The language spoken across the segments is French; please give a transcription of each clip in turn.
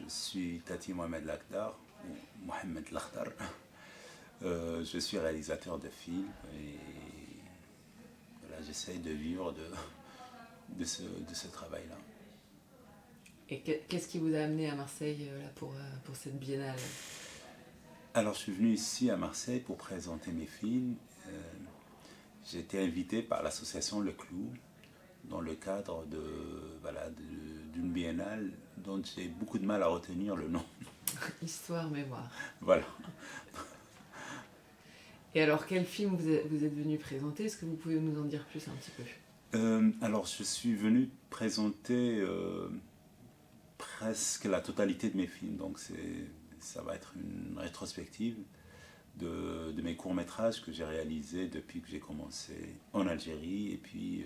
je suis Tati Mohamed Lakhdar, ou Mohamed Lakhdar. Je suis réalisateur de films et voilà, j'essaye de vivre de ce travail-là. Et qu'est-ce qui vous a amené à Marseille là, pour cette biennale? Alors, je suis venu ici à Marseille pour présenter mes films. J'ai été invité par l'association Le Clou dans le cadre d'une biennale dont j'ai beaucoup de mal à retenir le nom. Histoire, mémoire. Voilà. Et alors, quel film vous êtes venu présenter? Est-ce que vous pouvez nous en dire plus un petit peu? Alors, je suis venu présenter presque la totalité de mes films. Donc, ça va être une rétrospective de mes courts-métrages que j'ai réalisés depuis que j'ai commencé en Algérie et puis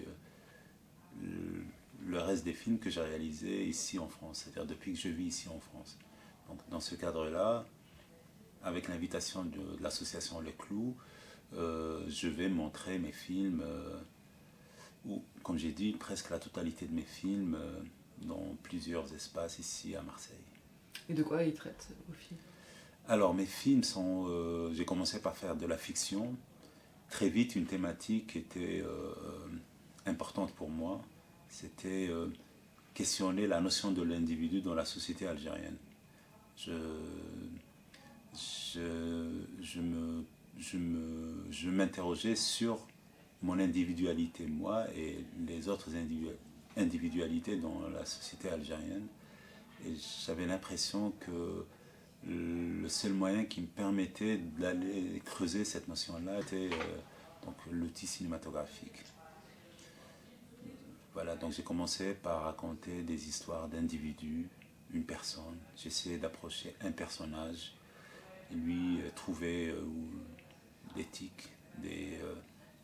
le reste des films que j'ai réalisés ici en France, c'est-à-dire depuis que je vis ici en France. Donc, dans ce cadre-là, avec l'invitation de l'association Le Clou, je vais montrer mes films, ou comme j'ai dit, presque la totalité de mes films dans plusieurs espaces ici à Marseille. Et de quoi ils traitent vos films? Alors mes films sont... j'ai commencé par faire de la fiction. Très vite, une thématique était importante pour moi. C'était questionner la notion de l'individu dans la société algérienne. Je m'interrogeais sur mon individualité, moi et les autres individualités dans la société algérienne. Et j'avais l'impression que le seul moyen qui me permettait d'aller creuser cette notion-là était donc l'outil cinématographique. Voilà, donc j'ai commencé par raconter des histoires d'individus, une personne. J'essayais d'approcher un personnage et lui trouver l'éthique, des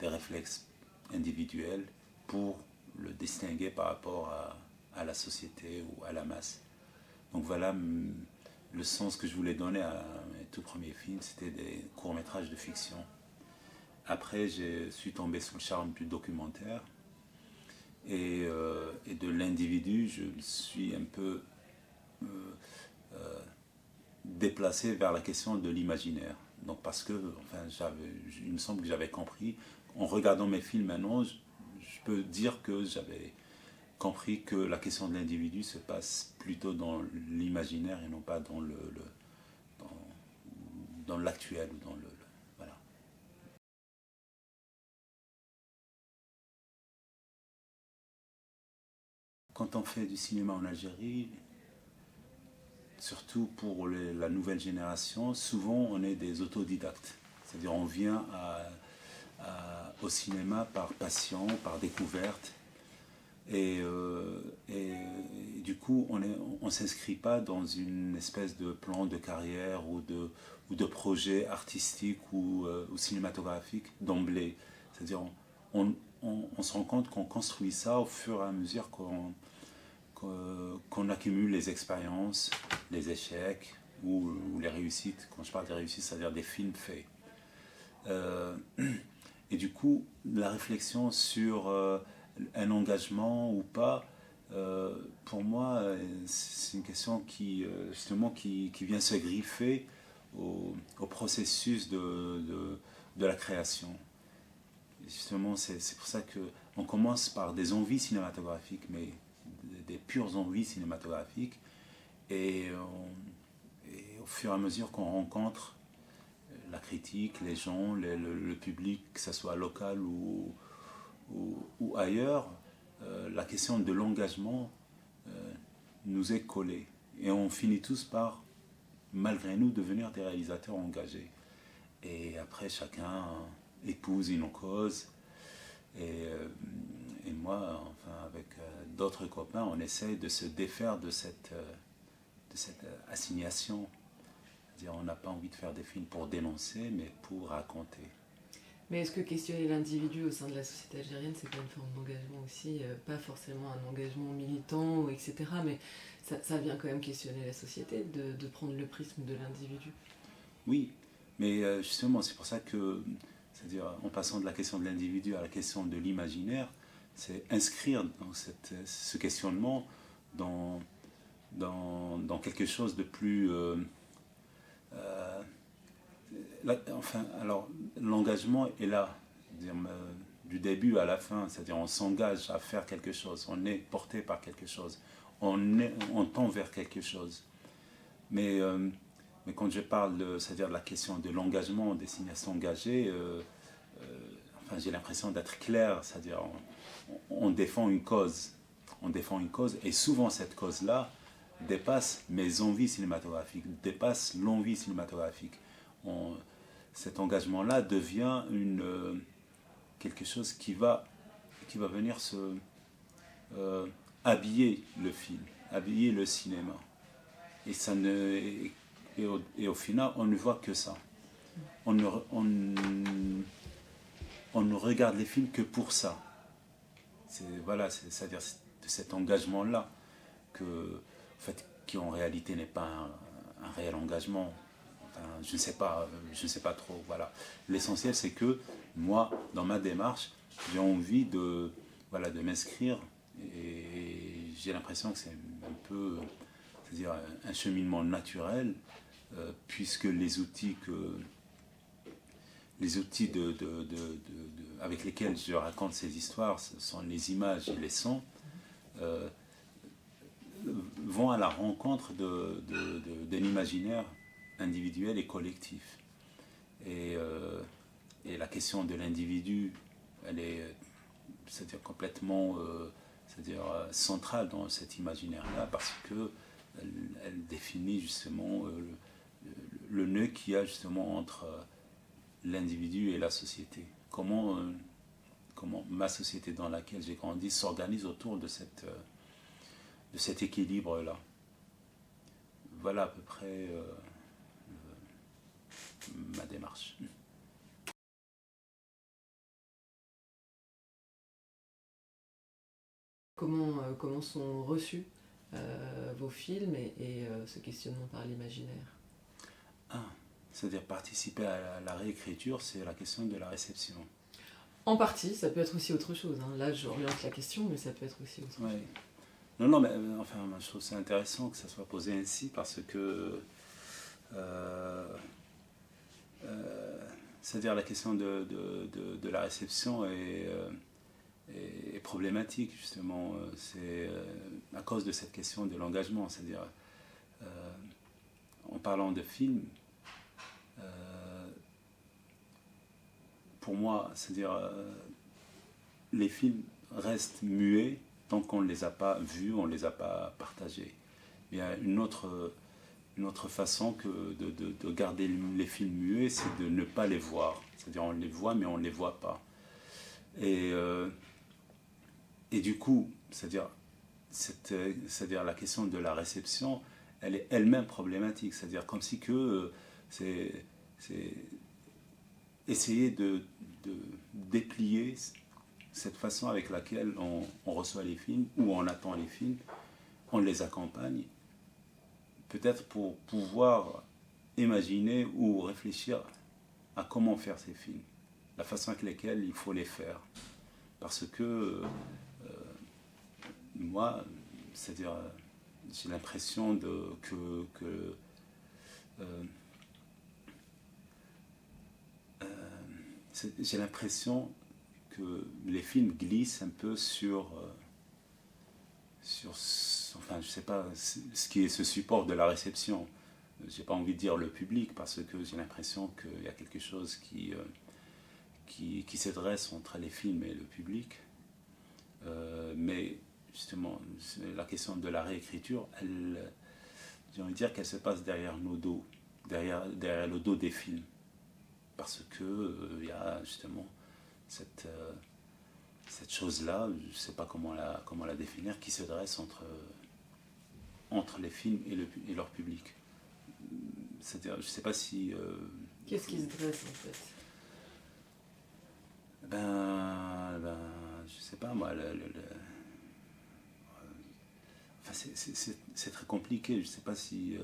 réflexes individuels pour le distinguer par rapport à la société ou à la masse. Donc voilà le sens que je voulais donner à mes tout premiers films, c'était des courts-métrages de fiction. Après, je suis tombé sous le charme du documentaire et de l'individu, je me suis un peu déplacé vers la question de l'imaginaire. Donc parce que, enfin, il me semble que j'avais compris, en regardant mes films maintenant, je peux dire que j'avais compris que la question de l'individu se passe plutôt dans l'imaginaire et non pas dans l'actuel ou dans voilà. Quand on fait du cinéma en Algérie, surtout pour la nouvelle génération, souvent on est des autodidactes. C'est-à-dire on vient au cinéma par passion, par découverte. Et du coup, on ne s'inscrit pas dans une espèce de plan de carrière ou de projet artistique ou cinématographique d'emblée. C'est-à-dire, on se rend compte qu'on construit ça au fur et à mesure qu'on accumule les expériences, les échecs ou les réussites. Quand je parle des réussites, c'est-à-dire des films faits. Et du coup, la réflexion sur un engagement ou pas, pour moi, c'est une question qui vient se griffer au processus de la création. Et justement, c'est pour ça qu'on commence par des envies cinématographiques, mais des pures envies cinématographiques, et au fur et à mesure qu'on rencontre la critique, les gens, le public, que ce soit local ou ailleurs, la question de l'engagement nous est collée. Et on finit tous par, malgré nous, devenir des réalisateurs engagés. Et après, chacun épouse une cause. Et moi, enfin, avec d'autres copains, on essaye de se défaire de cette assignation. C'est-à-dire, on n'a pas envie de faire des films pour dénoncer, mais pour raconter. Mais est-ce que questionner l'individu au sein de la société algérienne, c'est pas une forme d'engagement aussi, pas forcément un engagement militant, etc., mais ça vient quand même questionner la société, de prendre le prisme de l'individu? Oui, mais justement, c'est pour ça que, c'est-à-dire, en passant de la question de l'individu à la question de l'imaginaire, c'est inscrire dans ce questionnement dans dans quelque chose de plus... enfin, alors, l'engagement est là, du début à la fin, c'est-à-dire on s'engage à faire quelque chose, on est porté par quelque chose, on tend vers quelque chose. Mais quand je parle c'est-à-dire de la question de l'engagement, des cinéastes engagés, enfin, j'ai l'impression d'être clair, c'est-à-dire on défend une cause. On défend une cause, et souvent cette cause-là dépasse mes envies cinématographiques, dépasse l'envie cinématographique. Cet engagement-là devient quelque chose qui va venir habiller le film, habiller le cinéma. Et au final, on ne voit que ça. On ne regarde les films que pour ça. C'est-à-dire de cet engagement-là en fait, qui en réalité n'est pas un réel engagement. Enfin, je ne sais pas trop. Voilà. L'essentiel, c'est que moi, dans ma démarche, j'ai envie de m'inscrire, et j'ai l'impression que c'est un peu, c'est-à-dire un cheminement naturel, puisque les outils avec lesquels je raconte ces histoires, ce sont les images et les sons, vont à la rencontre d'un imaginaire individuel et collectif. Et la question de l'individu, elle est, c'est-à-dire complètement centrale dans cet imaginaire-là, parce que elle définit justement le nœud qu'il y a justement entre l'individu et la société. Comment ma société dans laquelle j'ai grandi s'organise autour de cet équilibre-là. Voilà à peu près ma démarche. Comment sont reçus vos films et ce questionnement par l'imaginaire? C'est-à-dire participer à la réécriture, c'est la question de la réception. En partie, ça peut être aussi autre chose. Hein. Là, j'oriente la question, mais ça peut être aussi autre chose. Non, mais enfin, je trouve ça intéressant que ça soit posé ainsi, parce que c'est-à-dire la question de la réception est problématique, justement. C'est à cause de cette question de l'engagement. C'est-à-dire, en parlant de films, pour moi, c'est-à-dire les films restent muets tant qu'on ne les a pas vus, on ne les a pas partagés. Il y a une autre façon que de garder les films muets, c'est de ne pas les voir. C'est-à-dire on les voit, mais on ne les voit pas. Et du coup, c'est-à-dire la question de la réception, elle est elle-même problématique. C'est-à-dire comme si c'est essayer de déplier cette façon avec laquelle on reçoit les films, ou on attend les films, on les accompagne, peut-être pour pouvoir imaginer ou réfléchir à comment faire ces films, la façon avec laquelle il faut les faire. Parce que moi, c'est-à-dire, j'ai l'impression j'ai l'impression que les films glissent un peu sur enfin, je sais pas, ce qui est ce support de la réception. J'ai pas envie de dire le public, parce que j'ai l'impression qu'il y a quelque chose qui se dresse entre les films et le public. Mais justement, la question de la réécriture, j'ai envie de dire qu'elle se passe derrière nos dos, derrière le dos des films. Parce que il y a justement cette chose-là, je ne sais pas comment la définir, qui se dresse entre les films et leur public. C'est-à-dire, je ne sais pas si... Qu'est-ce qui se dresse en fait? Je ne sais pas moi, enfin, c'est très compliqué. Je ne sais pas si...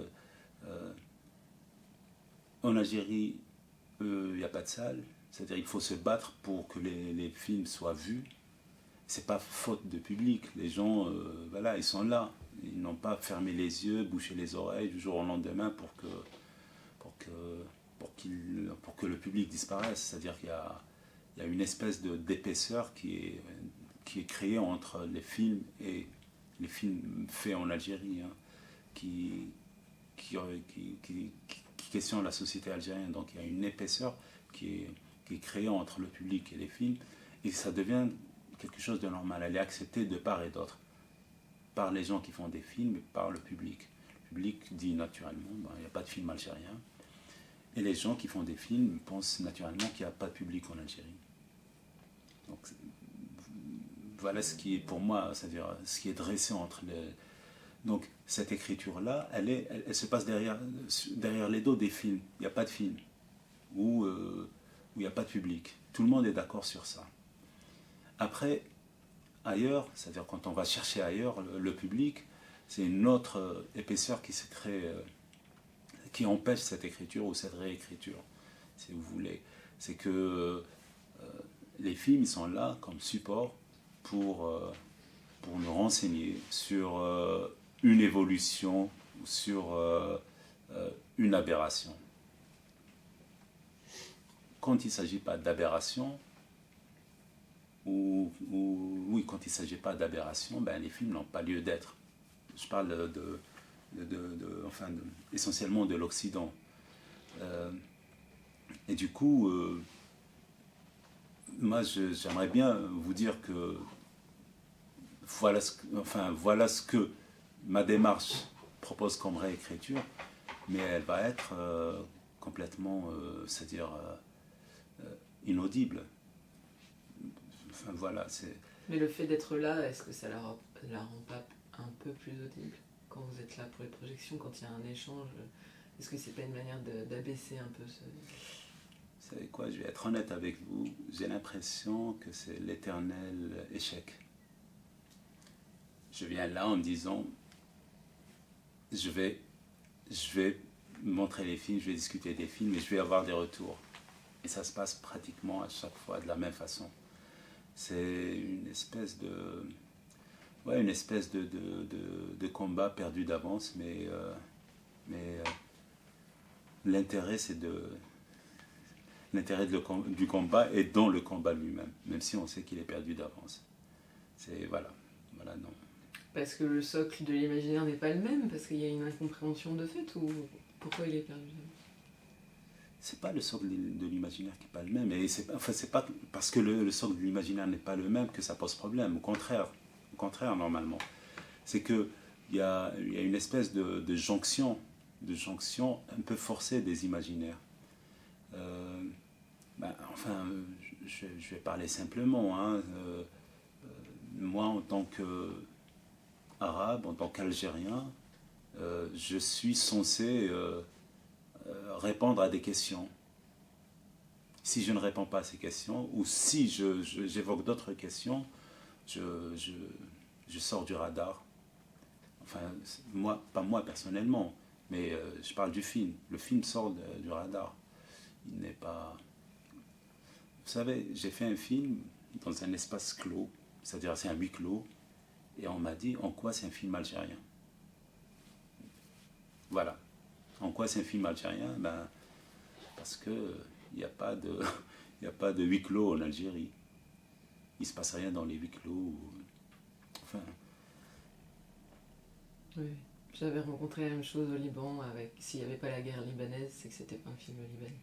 en Algérie, il n'y a pas de salle. C'est-à-dire qu'il faut se battre pour que les films soient vus. C'est pas faute de public. Les gens, voilà, ils sont là. Ils n'ont pas fermé les yeux, bouché les oreilles du jour au lendemain pour que, pour que le public disparaisse. C'est-à-dire qu'il y a une espèce d'épaisseur qui est créée entre les films et les films faits en Algérie, hein, qui, qui questionnent la société algérienne. Donc il y a une épaisseur qui est créée entre le public et les films, et ça devient quelque chose de normal. Elle est acceptée de part et d'autre, par les gens qui font des films et par le public. Le public dit naturellement, il n'y a pas de film algérien. Et les gens qui font des films pensent naturellement qu'il n'y a pas de public en Algérie. Donc voilà ce qui est pour moi, c'est-à-dire ce qui est dressé entre les... Donc cette écriture-là, elle se passe derrière les dos des films. Il n'y a pas de film où il n'y a pas de public. Tout le monde est d'accord sur ça. Après, ailleurs, c'est-à-dire quand on va chercher ailleurs le public, c'est une autre épaisseur qui se crée, qui empêche cette écriture ou cette réécriture, si vous voulez. C'est que les films, ils sont là comme support pour nous renseigner sur une évolution ou sur une aberration. Quand il ne s'agit pas d'aberration, oui, quand il ne s'agit pas d'aberration, ben, les films n'ont pas lieu d'être. Je parle essentiellement de l'Occident. Et du coup, moi, j'aimerais bien vous dire que voilà ce que ma démarche propose comme réécriture, mais elle va être complètement, c'est-à-dire inaudible. Enfin, voilà, c'est... Mais le fait d'être là, est-ce que ça la rend pas un peu plus audible quand vous êtes là pour les projections, quand il y a un échange? Est-ce que c'est pas une manière d'abaisser un peu ce... Vous savez quoi, je vais être honnête avec vous, j'ai l'impression que c'est l'éternel échec. Je viens là en me disant, je vais montrer les films, je vais discuter des films et je vais avoir des retours. Et ça se passe pratiquement à chaque fois de la même façon. C'est une espèce de... Ouais, une espèce de combat perdu d'avance, mais l'intérêt, c'est de... L'intérêt du combat est dans le combat lui-même, même si on sait qu'il est perdu d'avance. C'est... Voilà, non. Parce que le socle de l'imaginaire n'est pas le même, parce qu'il y a une incompréhension de fait, ou pourquoi il est perdu? C'est pas le socle de l'imaginaire qui n'est pas le même, et c'est pas parce que le socle de l'imaginaire n'est pas le même que ça pose problème. Au contraire normalement. C'est que il y a une espèce de jonction un peu forcée des imaginaires. Je vais parler simplement. Hein, moi, en tant qu'arabe, en tant qu'Algérien, je suis censé répondre à des questions. Si je ne réponds pas à ces questions, ou si j'évoque d'autres questions, je sors du radar. Enfin, pas moi personnellement, mais je parle du film. Le film sort du radar. Il n'est pas... Vous savez, j'ai fait un film dans un espace clos, c'est-à-dire c'est un huis clos, et on m'a dit en quoi c'est un film algérien. Voilà. En quoi c'est un film algérien? Ben, parce qu'il n'y a pas de huis clos en Algérie. Il ne se passe rien dans les huis clos. Enfin... Oui. J'avais rencontré la même chose au Liban. S'il n'y avait pas la guerre libanaise, c'est que c'était pas un film libanais.